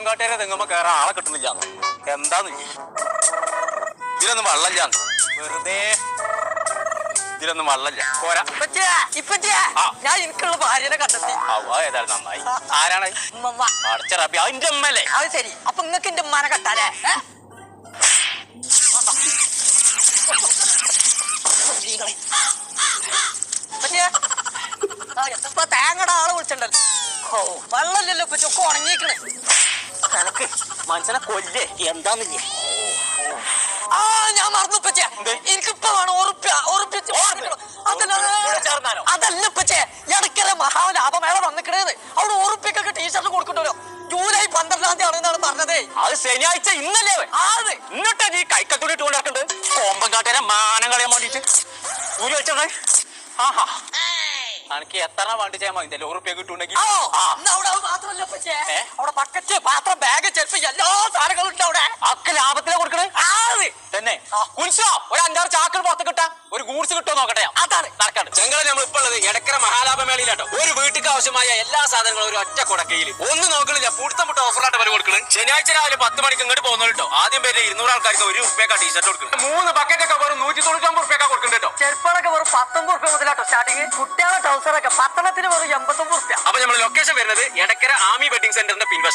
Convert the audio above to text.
കോമ്പങ്കാട്ടേരെ തെങ്ങുമ്പോ കയറാൻ ആളെ കിട്ടുന്നില്ല. എന്താന്ന് ഇതിലൊന്നും വെള്ളമില്ലാന്ന് വെറുതെ ഇതിലൊന്നും വെള്ളമില്ല പോരാ. ഞാൻ എനിക്കുള്ള ഭാര്യനെ കണ്ടെത്തി. ഏതായാലും നന്നായി. ആരാണ്? അടച്ച റബി അതിന്റെ അമ്മല്ലേ? അത് ശരി. അപ്പൊ നിങ്ങക്ക് എന്റെ ഉമ്മാനെ കെട്ടാലേ? ഇപ്പൊ തേങ്ങയുടെ ആള് വിളിച്ചിട്ടുണ്ടല്ലോ. വെള്ളമില്ലല്ലോ ഇപ്പൊ ചൊക്കെ ഉണങ്ങിക്കണേ. എനക്ക് മനുഷ്യനെ കൊല്ലേ എന്താന്നില്ലേ? ഞാൻ മറന്നു പച്ചേ. എനിക്കിപ്പോ വേണം അതല്ല പച്ചേ. ഇടയ്ക്കര മഹാലാഭമേള വന്നിക്കണേന്ന് അവിടെ ഉറുപ്പിക്കൊക്കെ ടീഷർട്ട് കൊടുക്കണ്ടല്ലോ. ജൂലൈ 12-ാം തീയതി ആണെന്നാണ് പറഞ്ഞത്. അത് ശനിയാഴ്ച ഇന്നല്ലേ? എന്നിട്ടാ നീ കൈക്കത്തൂടി ഇട്ട് കൊണ്ടിട്ടുണ്ട് കോമ്പങ്കാട്ടേരെ മാനം കളയാൻ വേണ്ടിട്ട് ഊരി വെച്ചേ. ആഹാ എനിക്ക് എത്ര വണ്ടി ചെയ്യാൻ മതി ഉറുപ്പ്യ കിട്ടുണ്ടെങ്കിൽ. അവിടെ ബക്കറ്റ് പാത്രം ബാഗ് ചെരുപ്പ് എല്ലാ സാധനങ്ങളും ഉണ്ട് അവിടെ. ഒക്കെ ലാഭത്തിലാ കൊടുക്കണേ തന്നെ. കുരിശോ ഒരു 5-6 ചാക്കൾ പുറത്ത് കിട്ടാ ഒരു ഗൂഡ്സ് കിട്ടുമോ നോക്കട്ടെ. അതാണ് നടക്കാണ്ട്. ഞങ്ങളെ നമ്മൾ ഇപ്പൊ ഉള്ളത് എടക്കര മഹാലാഭമേളയിലാട്ടോ. ഒരു വീട്ടിക്ക് ആവശ്യമായ എല്ലാ സാധനങ്ങളും ഒരു ഒറ്റ കൊടക്കയിൽ. ഒന്നും നോക്കണില്ല, പുടുത്തം മുട്ട ഓഫറായിട്ട് വരെ കൊടുക്കണം. ശനിയാഴ്ച രാവിലെ 10 മണിക്ക് ഇങ്ങോട്ട് പോകുന്നുണ്ടോ. ആദ്യം പേര് 200 ആൾക്കാർക്ക് ₹1 ടീഷർട്ട് കൊടുക്കണം. 3 ബക്കറ്റൊക്കെ വെറും ₹199 കൊടുക്കണ്ടോ. ചെരുപ്പളൊക്കെ വെറും ₹19 മുതലാട്ടോ സ്റ്റാർട്ടിങ്. കുട്ടികളെ ട്രൗസറൊക്കെ 10 വെറും ₹89. അപ്പൊ നമ്മൾ ലൊക്കേഷൻ വരുന്നത് എടക്കര ആമി വെഡിങ് സെന്ററിന്റെ പിൻവശം.